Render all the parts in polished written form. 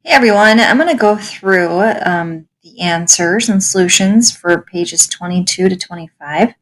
Hey everyone, I'm going to go through the answers and solutions for pages 22 to 25.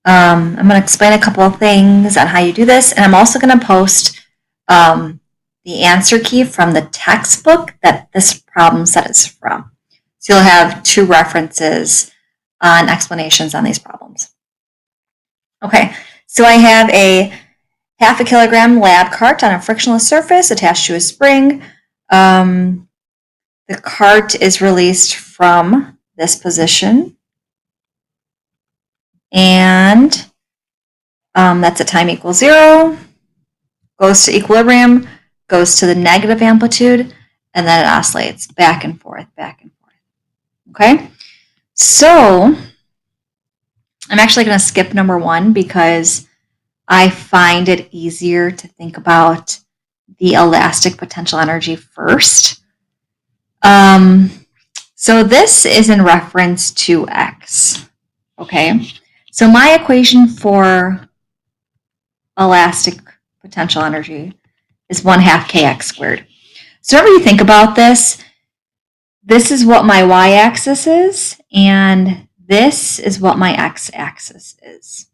I'm going to explain a couple of things on how you do this, and I'm also going to post the answer key from the textbook that this problem set is from. So you'll have two references on explanations on these problems. Okay, so I have a half a kilogram lab cart on a frictionless surface attached to a spring. The cart is released from this position, and that's at time equals 0, goes to equilibrium, goes to the negative amplitude, and then it oscillates back and forth, back and forth. Okay? So I'm actually going to skip number 1 because I find it easier to think about the elastic potential energy first. So this is in reference to x. Okay, so my equation for elastic potential energy is 1/2 kx squared. So whenever you think about this is what my y-axis is, and this is what my x-axis is.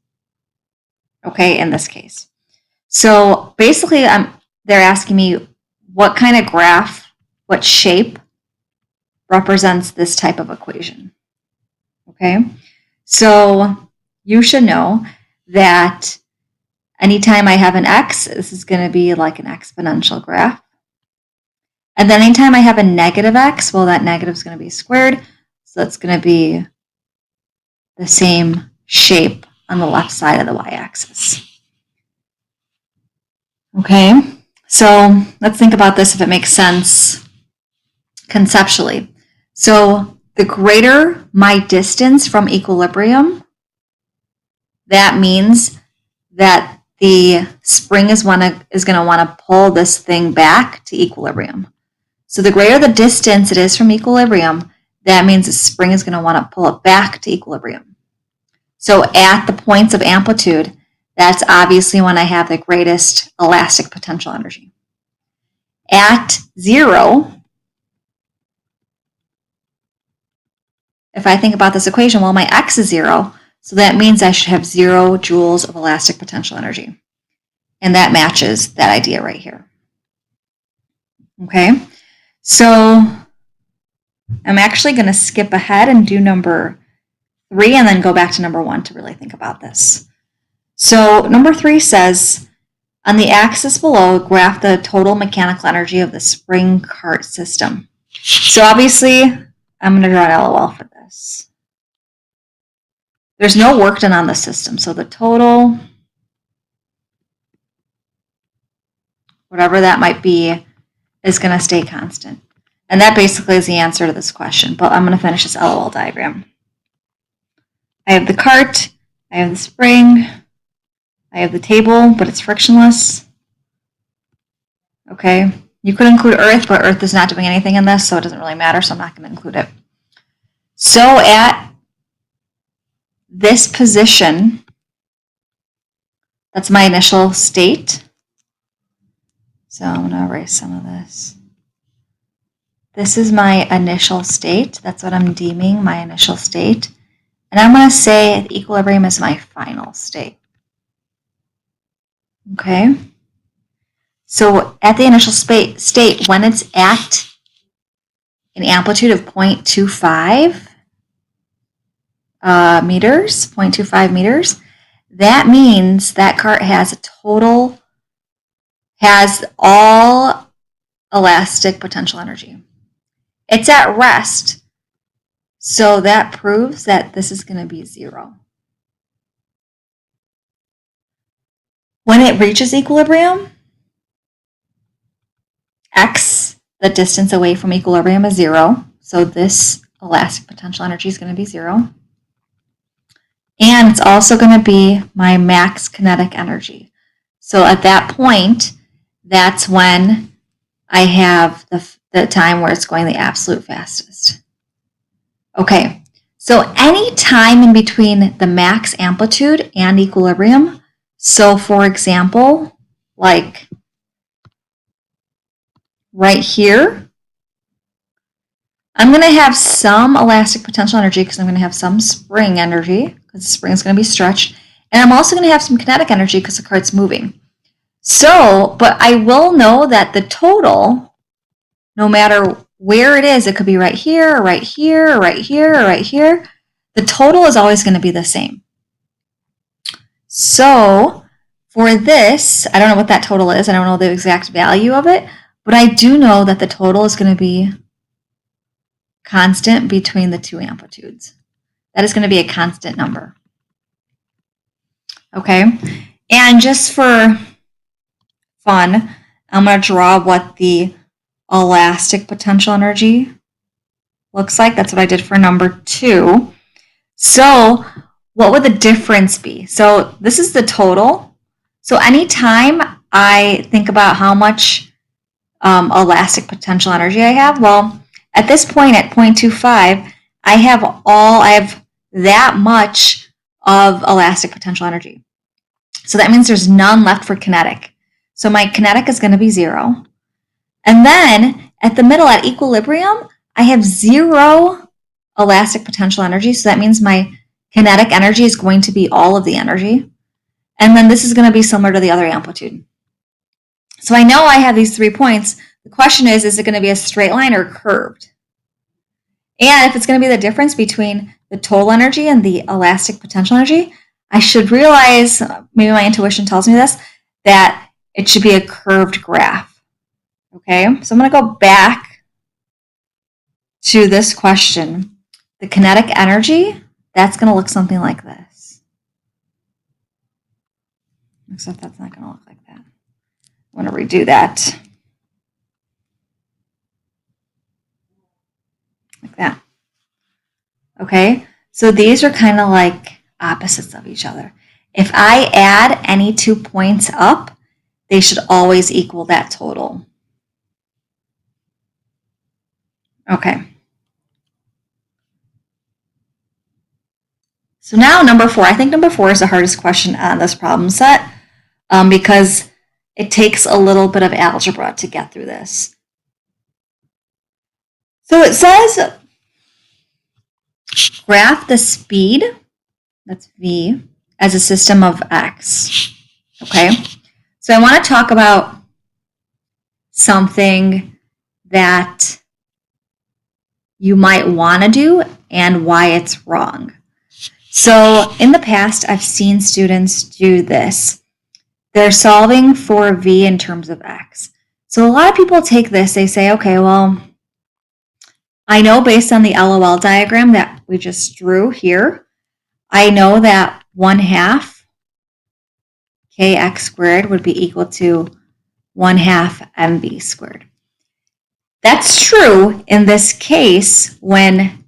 Okay, in this case. So basically, they're asking me what kind of graph, what shape represents this type of equation. Okay, so you should know that anytime I have an x, this is going to be like an exponential graph. And then anytime I have a negative x, well, that negative is going to be squared. So that's going to be the same shape on the left side of the y-axis. Okay, so let's think about this if it makes sense conceptually. So the greater my distance from equilibrium, that means that the spring is going to want to pull this thing back to equilibrium. So the greater the distance it is from equilibrium, that means the spring is going to want to pull it back to equilibrium. So at the points of amplitude, that's obviously when I have the greatest elastic potential energy. At 0, if I think about this equation, well, my x is 0, so that means I should have 0 joules of elastic potential energy. And that matches that idea right here. Okay, so I'm actually going to skip ahead and do number 3 and then go back to number 1 to really think about this. So number 3 says, on the axis below, graph the total mechanical energy of the spring cart system. So obviously, I'm going to draw an LOL for this. There's no work done on the system, so the total, whatever that might be, is going to stay constant. And that basically is the answer to this question, but I'm going to finish this LOL diagram. I have the cart, I have the spring, I have the table, but it's frictionless. Okay, you could include Earth, but Earth is not doing anything in this, so it doesn't really matter, so I'm not going to include it. So at this position, that's my initial state. So I'm going to erase some of this. This is my initial state. That's what I'm deeming my initial state. And I'm going to say equilibrium is my final state. Okay? So at the initial state, when it's at an amplitude of 0.25 meters, 0.25 meters, that means that cart has all elastic potential energy. It's at rest, so that proves that this is going to be 0. When it reaches equilibrium, x, the distance away from equilibrium, is 0, so this elastic potential energy is going to be 0. And it's also going to be my max kinetic energy. So at that point, that's when I have the time where it's going the absolute fastest. Okay, so any time in between the max amplitude and equilibrium, so for example, like right here, I'm going to have some elastic potential energy because I'm going to have some spring energy because the spring is going to be stretched. And I'm also going to have some kinetic energy because the cart's moving. So, but I will know that the total, no matter where it is, it could be right here, or right here, or right here, or right here, the total is always going to be the same. So for this, I don't know what that total is. I don't know the exact value of it, but I do know that the total is going to be constant between the two amplitudes. That is going to be a constant number. Okay, and just for fun, I'm going to draw what the elastic potential energy looks like. That's what I did for number 2. So what would the difference be? So this is the total. So anytime I think about how much elastic potential energy I have, well, at this point at 0.25, I have that much of elastic potential energy. So that means there's none left for kinetic. So my kinetic is going to be 0. And then at the middle, at equilibrium, I have 0 elastic potential energy. So that means my kinetic energy is going to be all of the energy. And then this is going to be similar to the other amplitude. So I know I have these 3 points. The question is it going to be a straight line or curved? And if it's going to be the difference between the total energy and the elastic potential energy, I should realize, maybe my intuition tells me this, that it should be a curved graph. Okay, so I'm going to go back to this question. The kinetic energy, that's going to look something like this. Except that's not going to look like that. I want to redo that. Like that. Okay, so these are kind of like opposites of each other. If I add any 2 points up, they should always equal that total. Okay. So now number 4. I think number 4 is the hardest question on this problem set because it takes a little bit of algebra to get through this. So it says graph the speed, that's v, as a system of x. Okay, so I want to talk about something that you might want to do and why it's wrong. So in the past, I've seen students do this. They're solving for v in terms of x. So a lot of people take this, they say, okay, well, I know based on the LOL diagram that we just drew here, I know that 1/2 kx squared would be equal to 1/2 mv squared. That's true in this case when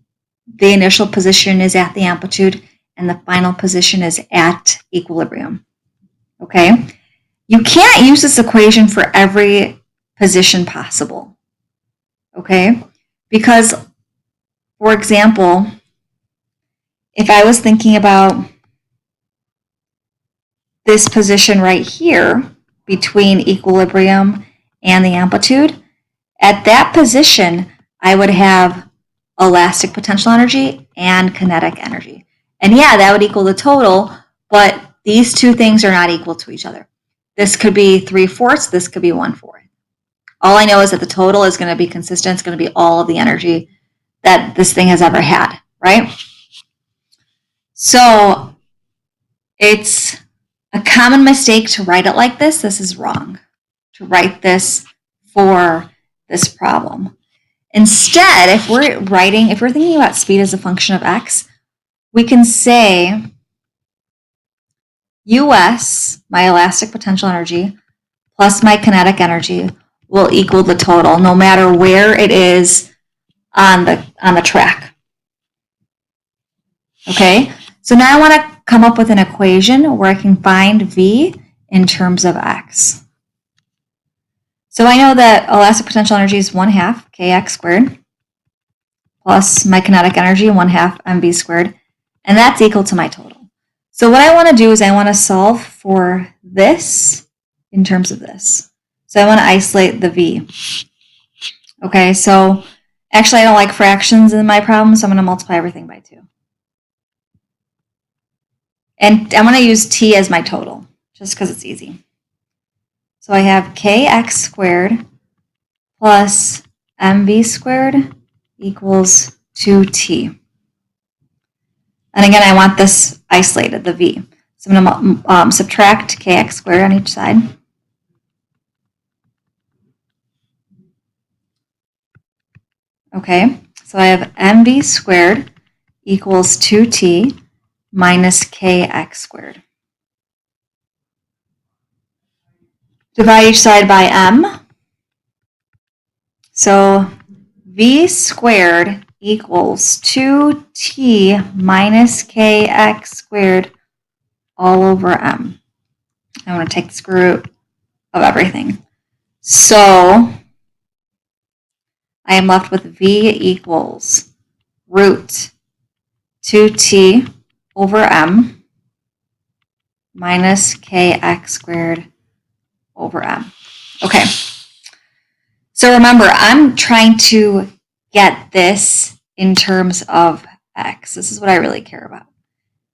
the initial position is at the amplitude and the final position is at equilibrium. Okay? You can't use this equation for every position possible. Okay? Because, for example, if I was thinking about this position right here between equilibrium and the amplitude, at that position, I would have elastic potential energy and kinetic energy. And yeah, that would equal the total, but these two things are not equal to each other. This could be 3/4, this could be 1/4. All I know is that the total is going to be consistent. It's going to be all of the energy that this thing has ever had, right? So it's a common mistake to write it like this. This is wrong, to write this for this problem. Instead, if we're thinking about speed as a function of x, we can say US, my elastic potential energy, plus my kinetic energy will equal the total, no matter where it is on the track. Okay, so now I want to come up with an equation where I can find v in terms of x. So I know that elastic potential energy is 1/2 kx squared plus my kinetic energy 1/2 mv squared, and that's equal to my total. So what I want to do is I want to solve for this in terms of this. So I want to isolate the v. Okay, so Actually, I don't like fractions in my problem, so I'm going to multiply everything by 2. And I'm going to use t as my total, just because it's easy. So I have kx squared plus mv squared equals 2t. And again, I want this isolated, the v. So I'm going to subtract kx squared on each side. Okay, so I have mv squared equals 2t minus kx squared. Divide each side by m. So v squared equals 2t minus kx squared all over m. I want to take the square root of everything. So I am left with v equals root 2t over m minus kx squared over m. Okay. So remember, I'm trying to get this in terms of x. This is what I really care about.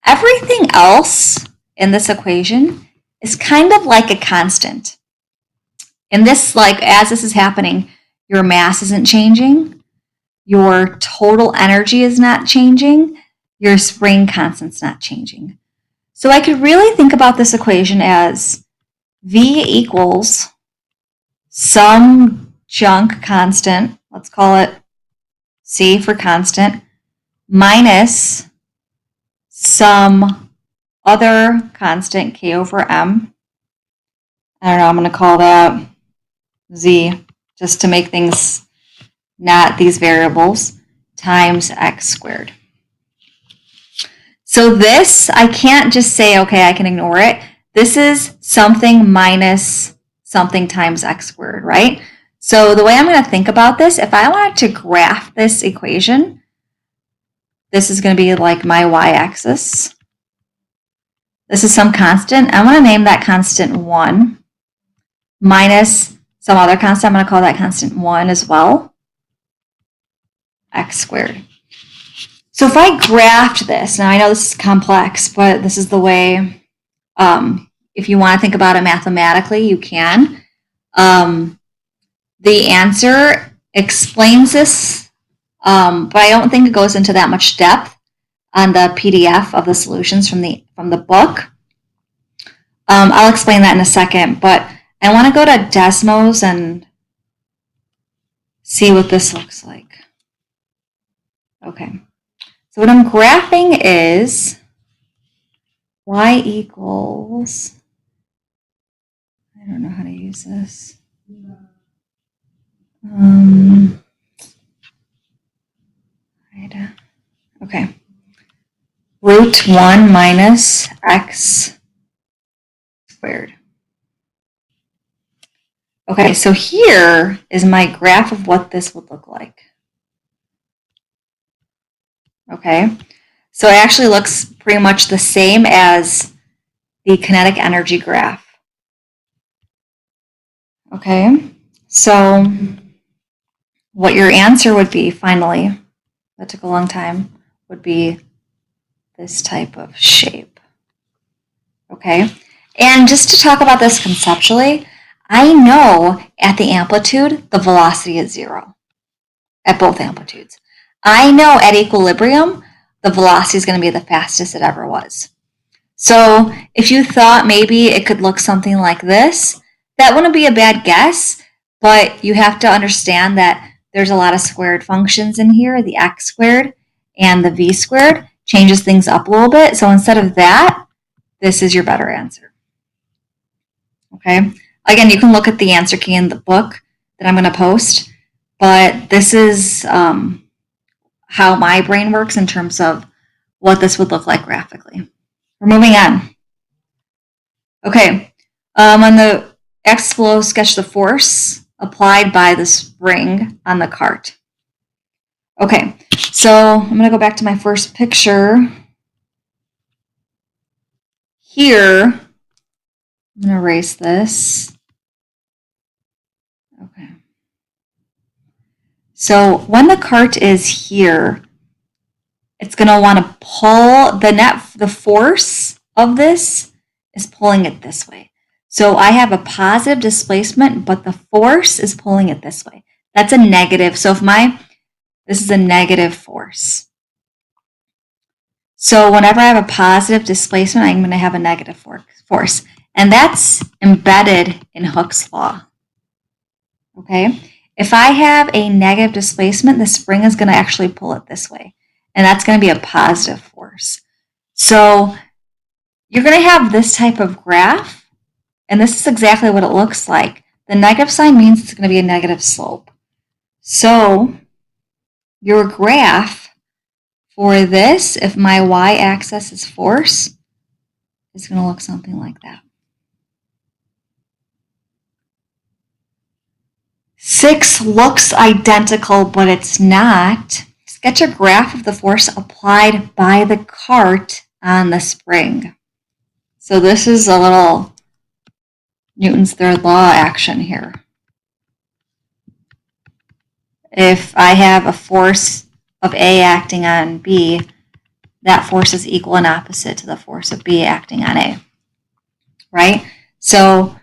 Everything else in this equation is kind of like a constant. In this, like, as this is happening, your mass isn't changing, your total energy is not changing, your spring constant's not changing. So I could really think about this equation as v equals some chunk constant, let's call it C for constant, minus some other constant k over m. I don't know, I'm going to call that z, just to make things not these variables, times x squared. So this, I can't just say, okay, I can ignore it. This is something minus something times x squared, right? So the way I'm going to think about this, if I wanted to graph this equation, this is going to be like my y-axis. This is some constant. I'm going to name that constant 1 minus some other constant. I'm going to call that constant 1 as well, x squared. So if I graphed this, now I know this is complex, but this is the way, if you want to think about it mathematically, you can. The answer explains this, but I don't think it goes into that much depth on the PDF of the solutions from the book. I'll explain that in a second, but I want to go to Desmos and see what this looks like. Okay, so what I'm graphing is y equals, I don't know how to use this. Okay, root 1 minus x squared. Okay, so here is my graph of what this would look like. Okay, so it actually looks pretty much the same as the kinetic energy graph. Okay, so what your answer would be, finally, that took a long time, would be this type of shape. Okay, and just to talk about this conceptually, I know at the amplitude, the velocity is 0 at both amplitudes. I know at equilibrium, the velocity is going to be the fastest it ever was. So if you thought maybe it could look something like this, that wouldn't be a bad guess, but you have to understand that there's a lot of squared functions in here. The x squared and the v squared changes things up a little bit. So instead of that, this is your better answer. Okay. Again, you can look at the answer key in the book that I'm going to post, but this is how my brain works in terms of what this would look like graphically. We're moving on. Okay, on the x below, sketch the force applied by the spring on the cart. Okay, so I'm going to go back to my first picture. Here, I'm going to erase this. Okay. So when the cart is here, it's going to want to pull the force of this is pulling it this way. So I have a positive displacement, but the force is pulling it this way. That's a negative. So this is a negative force. So whenever I have a positive displacement, I'm going to have a negative force. And that's embedded in Hooke's law. Okay? If I have a negative displacement, the spring is going to actually pull it this way. And that's going to be a positive force. So you're going to have this type of graph, and this is exactly what it looks like. The negative sign means it's going to be a negative slope. So your graph for this, if my y-axis is force, is going to look something like that. 6 looks identical, but it's not. Sketch a graph of the force applied by the cart on the spring. So this is a little Newton's third law action here. If I have a force of A acting on B, that force is equal and opposite to the force of B acting on A, right? So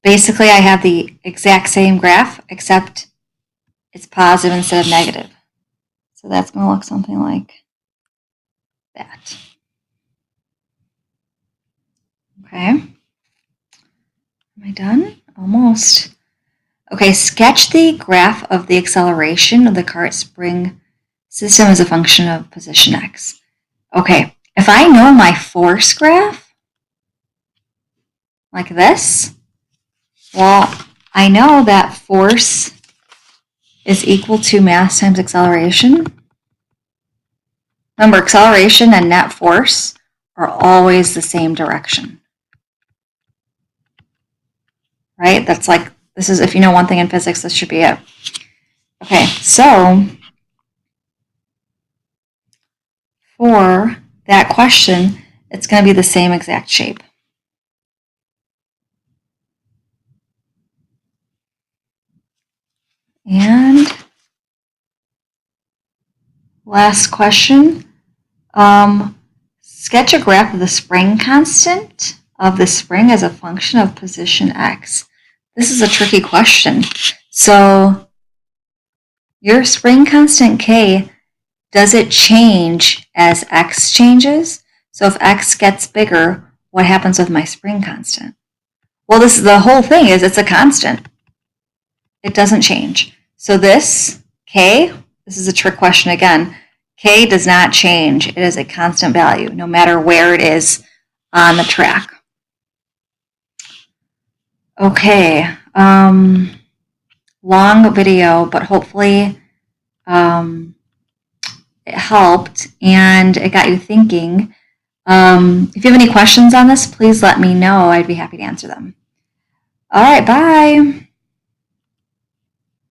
basically I have the exact same graph, except it's positive instead of negative. So that's going to look something like that. Okay. Am I done? Almost. Okay, sketch the graph of the acceleration of the cart spring system as a function of position x. Okay, if I know my force graph, like this, well, I know that force is equal to mass times acceleration. Remember, acceleration and net force are always the same direction. Right? That's like, this is, if you know one thing in physics, this should be it. Okay, so for that question, it's going to be the same exact shape. And last question, sketch a graph of the spring constant of the spring as a function of position x. This is a tricky question. So your spring constant k, does it change as x changes? So if x gets bigger, what happens with my spring constant? Well, this is the whole thing is it's a constant. It doesn't change. So this k, this is a trick question again. K does not change. It is a constant value, no matter where it is on the track. Okay, long video, but hopefully it helped and it got you thinking. If you have any questions on this, please let me know. I'd be happy to answer them. All right, bye.